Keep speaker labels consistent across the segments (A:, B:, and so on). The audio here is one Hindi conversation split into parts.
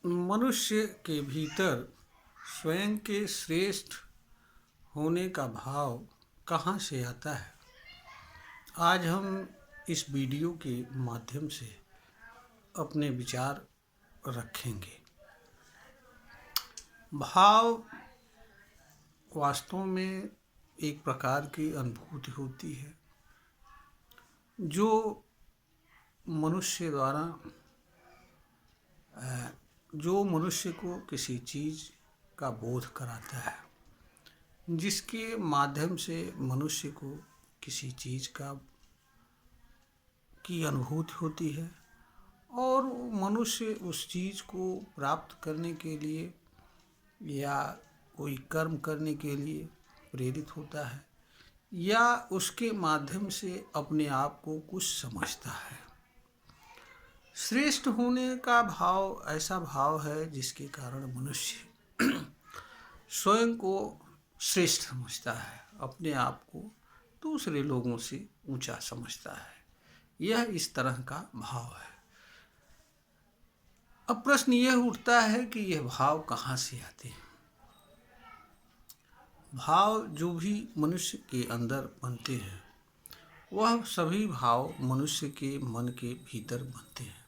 A: मनुष्य के भीतर स्वयं के श्रेष्ठ होने का भाव कहाँ से आता है। आज हम इस वीडियो के माध्यम से अपने विचार रखेंगे। भाव वास्तव में एक प्रकार की अनुभूति होती है जो मनुष्य द्वारा जो मनुष्य को किसी चीज़ का बोध कराता है, जिसके माध्यम से मनुष्य को किसी चीज़ की अनुभूति होती है और मनुष्य उस चीज़ को प्राप्त करने के लिए या कोई कर्म करने के लिए प्रेरित होता है या उसके माध्यम से अपने आप को कुछ समझता है। श्रेष्ठ होने का भाव ऐसा भाव है जिसके कारण मनुष्य स्वयं को श्रेष्ठ समझता है, अपने आप को दूसरे लोगों से ऊंचा समझता है। यह इस तरह का भाव है। अब प्रश्न यह उठता है कि यह भाव कहाँ से आते हैं। भाव जो भी मनुष्य के अंदर बनते हैं वह सभी भाव मनुष्य के मन के भीतर बनते हैं।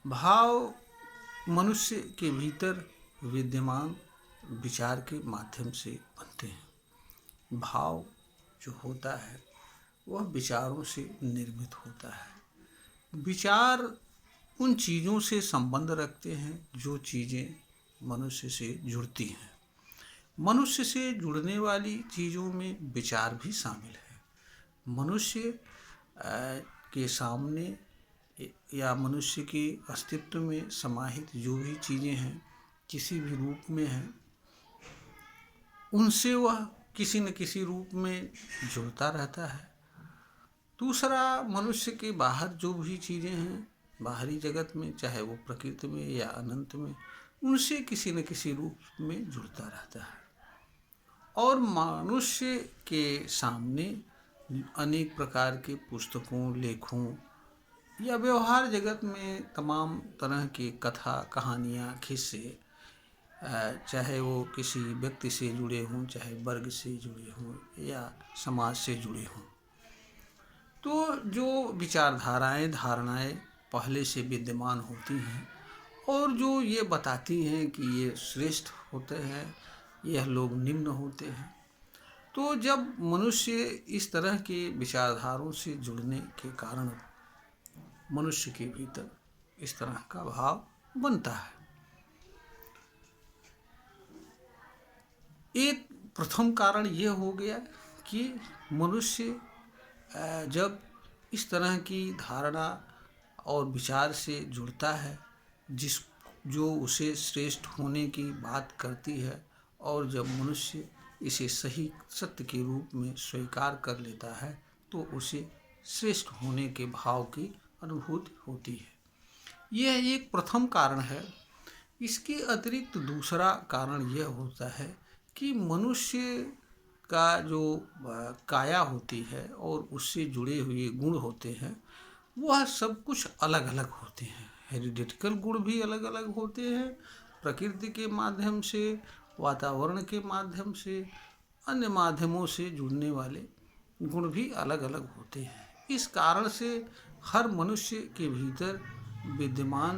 A: भाव मनुष्य के भीतर विद्यमान विचार के माध्यम से बनते हैं। भाव जो होता है वह विचारों से निर्मित होता है। विचार उन चीज़ों से संबंध रखते हैं जो चीज़ें मनुष्य से जुड़ती हैं। मनुष्य से जुड़ने वाली चीज़ों में विचार भी शामिल है। मनुष्य के सामने या मनुष्य के अस्तित्व में समाहित जो भी चीज़ें हैं, किसी भी रूप में हैं, उनसे वह किसी न किसी रूप में जुड़ता रहता है। दूसरा, मनुष्य के बाहर जो भी चीज़ें हैं बाहरी जगत में, चाहे वो प्रकृति में या अनंत में, उनसे किसी न किसी रूप में जुड़ता रहता है। और मनुष्य के सामने अनेक प्रकार के पुस्तकों, लेखों या व्यवहार जगत में तमाम तरह की कथा, कहानियाँ, किस्से, चाहे वो किसी व्यक्ति से जुड़े हों, चाहे वर्ग से जुड़े हों या समाज से जुड़े हों, तो जो विचारधाराएं, धारणाएं पहले से विद्यमान होती हैं और जो ये बताती हैं कि ये श्रेष्ठ होते हैं, यह लोग निम्न होते हैं। तो जब मनुष्य इस तरह के विचारधारों से जुड़ने के कारण मनुष्य के भीतर इस तरह का भाव बनता है। एक प्रथम कारण यह हो गया कि मनुष्य जब इस तरह की धारणा और विचार से जुड़ता है जो उसे श्रेष्ठ होने की बात करती है, और जब मनुष्य इसे सही सत्य के रूप में स्वीकार कर लेता है तो उसे श्रेष्ठ होने के भाव की अनुभूति होती है। यह एक प्रथम कारण है। इसके अतिरिक्त दूसरा कारण यह होता है कि मनुष्य का जो काया होती है और उससे जुड़े हुए गुण होते हैं वह सब कुछ अलग अलग होते हैं। हेरिडिटिकल गुण भी अलग अलग होते हैं, प्रकृति के माध्यम से, वातावरण के माध्यम से, अन्य माध्यमों से जुड़ने वाले गुण भी अलग अलग होते हैं। इस कारण से हर मनुष्य के भीतर विद्यमान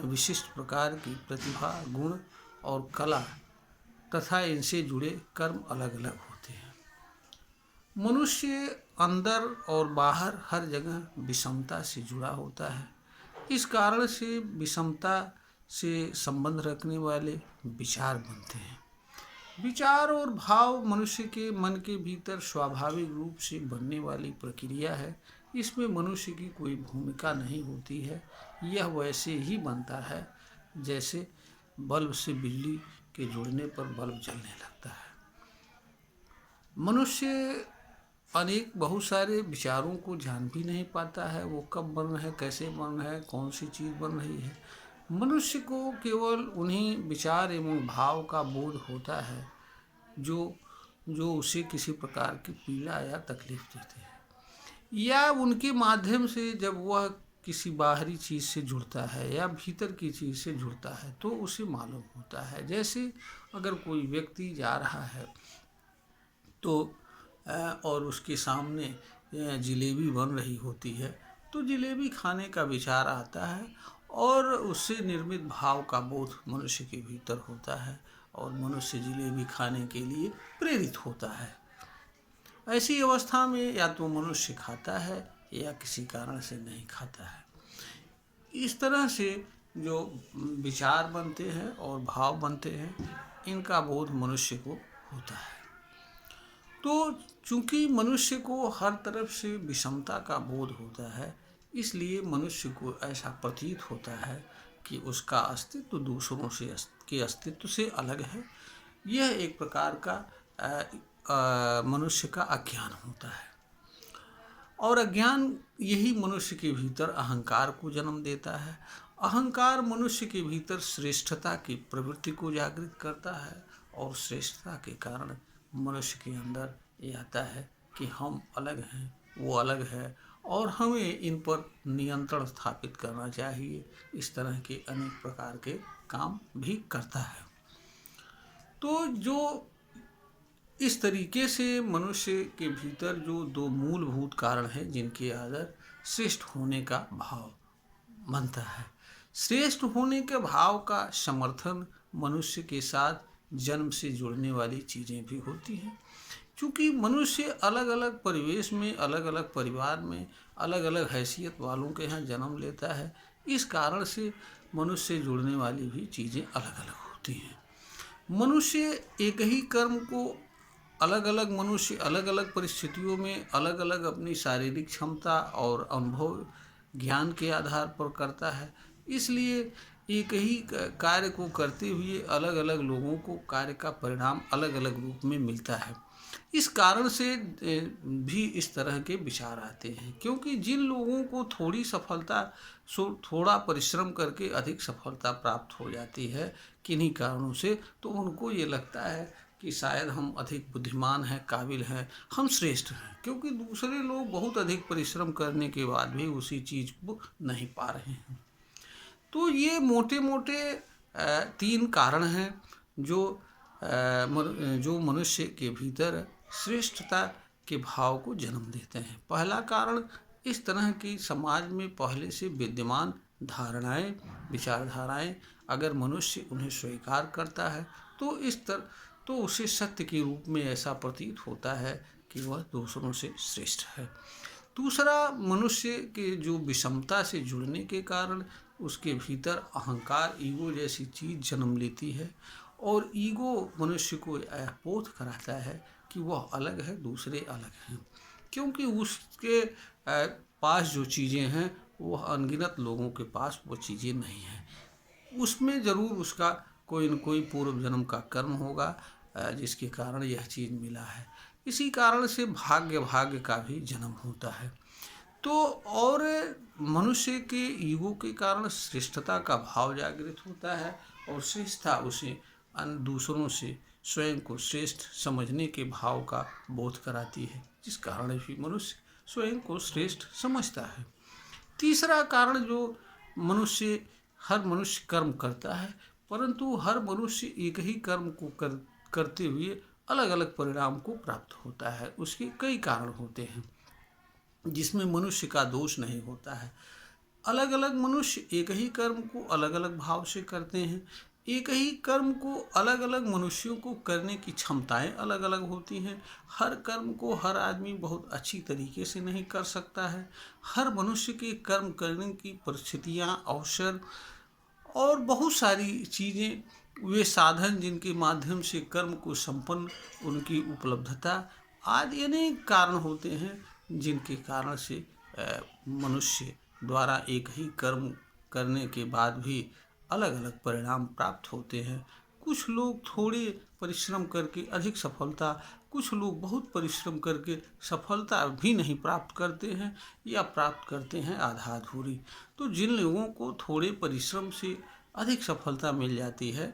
A: विशिष्ट प्रकार की प्रतिभा, गुण और कला तथा इनसे जुड़े कर्म अलग अलग होते हैं। मनुष्य अंदर और बाहर हर जगह विषमता से जुड़ा होता है। इस कारण से विषमता से संबंध रखने वाले विचार बनते हैं। विचार और भाव मनुष्य के मन के भीतर स्वाभाविक रूप से बनने वाली प्रक्रिया है। इसमें मनुष्य की कोई भूमिका नहीं होती है। यह वैसे ही बनता है जैसे बल्ब से बिजली के जुड़ने पर बल्ब जलने लगता है। मनुष्य बहुत सारे विचारों को जान भी नहीं पाता है, वो कब बन रहे हैं, कैसे बन रहे हैं, कौन सी चीज़ बन रही है। मनुष्य को केवल उन्हीं विचार एवं भाव का बोध होता है जो उसे किसी प्रकार की पीड़ा या तकलीफ देते हैं, या उनके माध्यम से जब वह किसी बाहरी चीज़ से जुड़ता है या भीतर की चीज़ से जुड़ता है तो उसे मालूम होता है। जैसे अगर कोई व्यक्ति जा रहा है तो और उसके सामने जलेबी बन रही होती है तो जलेबी खाने का विचार आता है और उससे निर्मित भाव का बोध मनुष्य के भीतर होता है और मनुष्य जलेबी खाने के लिए प्रेरित होता है। ऐसी अवस्था में या तो मनुष्य खाता है या किसी कारण से नहीं खाता है। इस तरह से जो विचार बनते हैं और भाव बनते हैं, इनका बोध मनुष्य को होता है। तो चूंकि मनुष्य को हर तरफ से विषमता का बोध होता है, इसलिए मनुष्य को ऐसा प्रतीत होता है कि उसका अस्तित्व दूसरों से के अस्तित्व से अलग है। यह एक प्रकार का मनुष्य का अज्ञान होता है और अज्ञान यही मनुष्य के भीतर अहंकार को जन्म देता है। अहंकार मनुष्य के भीतर श्रेष्ठता की प्रवृत्ति को जागृत करता है और श्रेष्ठता के कारण मनुष्य के अंदर ये आता है कि हम अलग हैं, वो अलग है और हमें इन पर नियंत्रण स्थापित करना चाहिए। इस तरह के अनेक प्रकार के काम भी करता है। तो जो इस तरीके से मनुष्य के भीतर जो दो मूलभूत कारण हैं जिनके आधार श्रेष्ठ होने का भाव बनता है। श्रेष्ठ होने के भाव का समर्थन मनुष्य के साथ जन्म से जुड़ने वाली चीज़ें भी होती हैं। क्योंकि मनुष्य अलग अलग परिवेश में, अलग अलग परिवार में, अलग अलग हैसियत वालों के यहाँ जन्म लेता है, इस कारण से मनुष्य से जुड़ने वाली भी चीज़ें अलग अलग होती हैं। मनुष्य एक ही कर्म को अलग अलग मनुष्य अलग अलग परिस्थितियों में अलग अलग अपनी शारीरिक क्षमता और अनुभव ज्ञान के आधार पर करता है। इसलिए एक ही कार्य को करते हुए अलग अलग लोगों को कार्य का परिणाम अलग अलग रूप में मिलता है। इस कारण से भी इस तरह के विचार आते हैं, क्योंकि जिन लोगों को थोड़ा परिश्रम करके अधिक सफलता प्राप्त हो जाती है किन्हीं कारणों से, तो उनको ये लगता है कि शायद हम अधिक बुद्धिमान हैं, काबिल हैं, हम श्रेष्ठ हैं, क्योंकि दूसरे लोग बहुत अधिक परिश्रम करने के बाद भी उसी चीज़ को नहीं पा रहे हैं। तो ये मोटे मोटे 3 कारण हैं जो मनुष्य के भीतर श्रेष्ठता के भाव को जन्म देते हैं। पहला कारण, इस तरह की समाज में पहले से विद्यमान धारणाएं, विचारधाराएं, अगर मनुष्य उन्हें स्वीकार करता है तो उसे सत्य के रूप में ऐसा प्रतीत होता है कि वह दूसरों से श्रेष्ठ है। दूसरा, मनुष्य के जो विषमता से जुड़ने के कारण उसके भीतर अहंकार, ईगो जैसी चीज़ जन्म लेती है और ईगो मनुष्य को यह बोध कराता है कि वह अलग है, दूसरे अलग हैं, क्योंकि उसके पास जो चीज़ें हैं वह अनगिनत लोगों के पास वो चीज़ें नहीं हैं। उसमें ज़रूर उसका कोई न कोई पूर्व जन्म का कर्म होगा जिसके कारण यह चीज़ मिला है। इसी कारण से भाग्य का भी जन्म होता है। तो और मनुष्य के ईगो के कारण श्रेष्ठता का भाव जागृत होता है और श्रेष्ठता उसे दूसरों से स्वयं को श्रेष्ठ समझने के भाव का बोध कराती है, जिस कारण भी मनुष्य स्वयं को श्रेष्ठ समझता है। तीसरा कारण, जो हर मनुष्य कर्म करता है, परंतु हर मनुष्य एक ही कर्म को करते हुए अलग अलग परिणाम को प्राप्त होता है। उसके कई कारण होते हैं जिसमें मनुष्य का दोष नहीं होता है। अलग अलग मनुष्य एक ही कर्म को अलग अलग भाव से करते हैं। एक ही कर्म को अलग अलग मनुष्यों को करने की क्षमताएं अलग अलग होती हैं। हर कर्म को हर आदमी बहुत अच्छी तरीके से नहीं कर सकता है। हर मनुष्य के कर्म करने की परिस्थितियां, अवसर और बहुत सारी चीज़ें, वे साधन जिनके माध्यम से कर्म को संपन्न, उनकी उपलब्धता आदि अनेक कारण होते हैं जिनके कारण से मनुष्य द्वारा एक ही कर्म करने के बाद भी अलग अलग परिणाम प्राप्त होते हैं। कुछ लोग थोड़े परिश्रम करके अधिक सफलता, कुछ लोग बहुत परिश्रम करके सफलता भी नहीं प्राप्त करते हैं या प्राप्त करते हैं आधा अधूरी। तो जिन लोगों को थोड़े परिश्रम से अधिक सफलता मिल जाती है,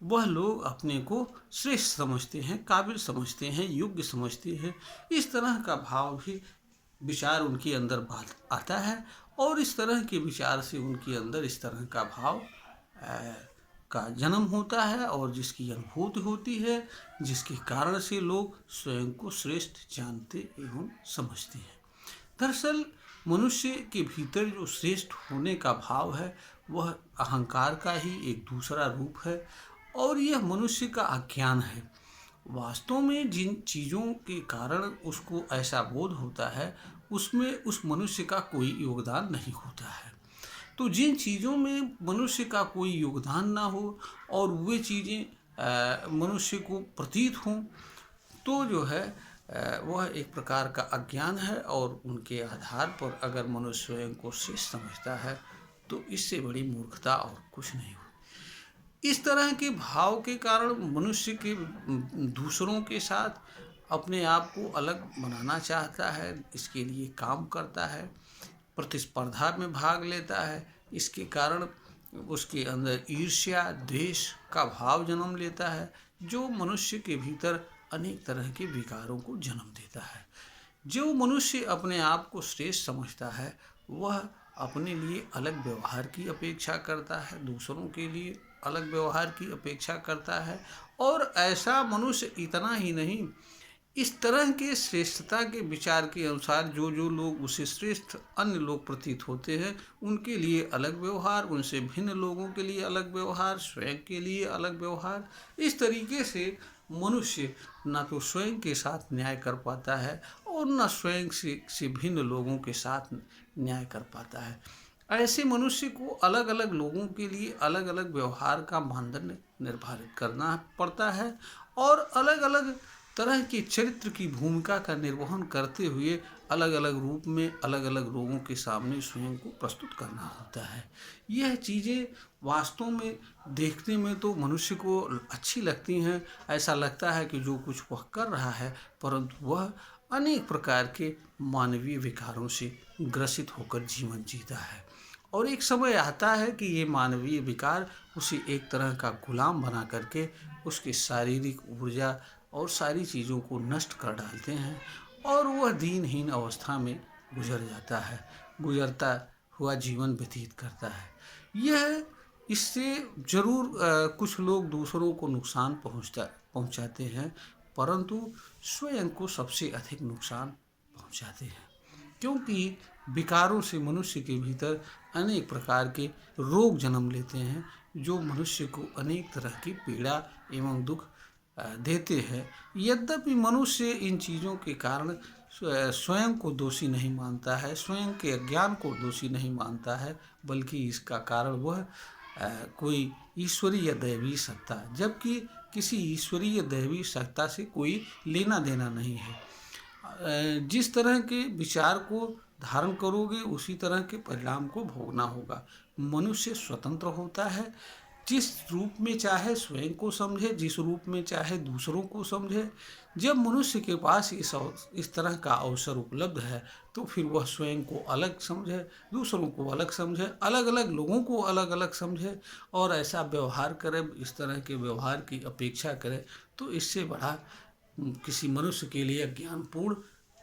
A: वह लोग अपने को श्रेष्ठ समझते हैं, काबिल समझते हैं, योग्य समझते हैं। इस तरह का भाव भी विचार उनके अंदर बात आता है और इस तरह के विचार से उनके अंदर इस तरह का भाव का जन्म होता है और जिसकी अनुभूति होती है, जिसके कारण से लोग स्वयं को श्रेष्ठ जानते एवं समझते हैं। दरअसल मनुष्य के भीतर जो श्रेष्ठ होने का भाव है वह अहंकार का ही एक दूसरा रूप है और यह मनुष्य का अज्ञान है। वास्तव में जिन चीज़ों के कारण उसको ऐसा बोध होता है उसमें उस मनुष्य का कोई योगदान नहीं होता है। तो जिन चीज़ों में मनुष्य का कोई योगदान ना हो और वे चीज़ें मनुष्य को प्रतीत हों तो जो है वह एक प्रकार का अज्ञान है और उनके आधार पर अगर मनुष्य स्वयं को श्रेष्ठ समझता है तो इससे बड़ी मूर्खता और कुछ नहीं हो। इस तरह के भाव के कारण मनुष्य के दूसरों के साथ अपने आप को अलग बनाना चाहता है, इसके लिए काम करता है, प्रतिस्पर्धा में भाग लेता है। इसके कारण उसके अंदर ईर्ष्या द्वेष का भाव जन्म लेता है जो मनुष्य के भीतर अनेक तरह के विकारों को जन्म देता है। जो मनुष्य अपने आप को श्रेष्ठ समझता है वह अपने लिए अलग व्यवहार की अपेक्षा करता है, दूसरों के लिए अलग व्यवहार की अपेक्षा करता है और ऐसा मनुष्य इतना ही नहीं, इस तरह के श्रेष्ठता के विचार के अनुसार जो जो लोग उसे श्रेष्ठ अन्य लोग प्रतीत होते हैं उनके लिए अलग व्यवहार, उनसे भिन्न लोगों के लिए अलग व्यवहार, स्वयं के लिए अलग व्यवहार। इस तरीके से मनुष्य न तो स्वयं के साथ न्याय कर पाता है और न स्वयं से भिन्न लोगों के साथ न्याय कर पाता है। ऐसे मनुष्य को अलग अलग लोगों के लिए अलग अलग व्यवहार का मानदंड निर्धारित करना पड़ता है और अलग अलग तरह के चरित्र की भूमिका का निर्वहन करते हुए अलग अलग रूप में अलग अलग लोगों के सामने स्वयं को प्रस्तुत करना होता है। यह चीज़ें वास्तव में देखने में तो मनुष्य को अच्छी लगती हैं, ऐसा लगता है कि जो कुछ वह कर रहा है परंतु वह अनेक प्रकार के मानवीय विकारों से ग्रसित होकर जीवन जीता है और एक समय आता है कि ये मानवीय विकार उसे एक तरह का गुलाम बना करके उसकी शारीरिक ऊर्जा और सारी चीज़ों को नष्ट कर डालते हैं और वह दीनहीन अवस्था में गुजरता हुआ जीवन व्यतीत करता है। यह इससे जरूर कुछ लोग दूसरों को नुकसान पहुंचाते हैं परंतु स्वयं को सबसे अधिक नुकसान पहुंचाते हैं क्योंकि विकारों से मनुष्य के भीतर अनेक प्रकार के रोग जन्म लेते हैं जो मनुष्य को अनेक तरह की पीड़ा एवं दुख देते हैं। यद्यपि मनुष्य इन चीज़ों के कारण स्वयं को दोषी नहीं मानता है, स्वयं के अज्ञान को दोषी नहीं मानता है, बल्कि इसका कारण वह कोई ईश्वरीय दैवी सत्ता, जबकि किसी ईश्वरीय दैवी सत्ता से कोई लेना देना नहीं है। जिस तरह के विचार को धारण करोगे उसी तरह के परिणाम को भोगना होगा। मनुष्य स्वतंत्र होता है, जिस रूप में चाहे स्वयं को समझे, जिस रूप में चाहे दूसरों को समझे। जब मनुष्य के पास इस तरह का अवसर उपलब्ध है तो फिर वह स्वयं को अलग समझे, दूसरों को अलग समझे, अलग अलग लोगों को अलग अलग समझे और ऐसा व्यवहार करे, इस तरह के व्यवहार की अपेक्षा करे तो इससे बड़ा किसी मनुष्य के लिए अज्ञानपूर्ण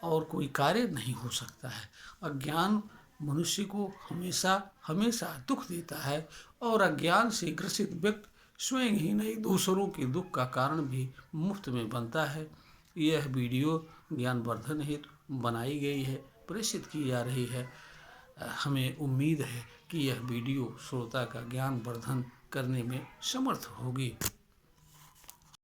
A: और कोई कार्य नहीं हो सकता है। अज्ञान मनुष्य को हमेशा हमेशा दुख देता है और अज्ञान से ग्रसित व्यक्ति स्वयं ही नहीं दूसरों के दुख का कारण भी मुफ्त में बनता है। यह वीडियो ज्ञानवर्धन हेतु बनाई गई है, प्रेषित की जा रही है। हमें उम्मीद है कि यह वीडियो श्रोता का ज्ञान वर्धन करने में समर्थ होगी।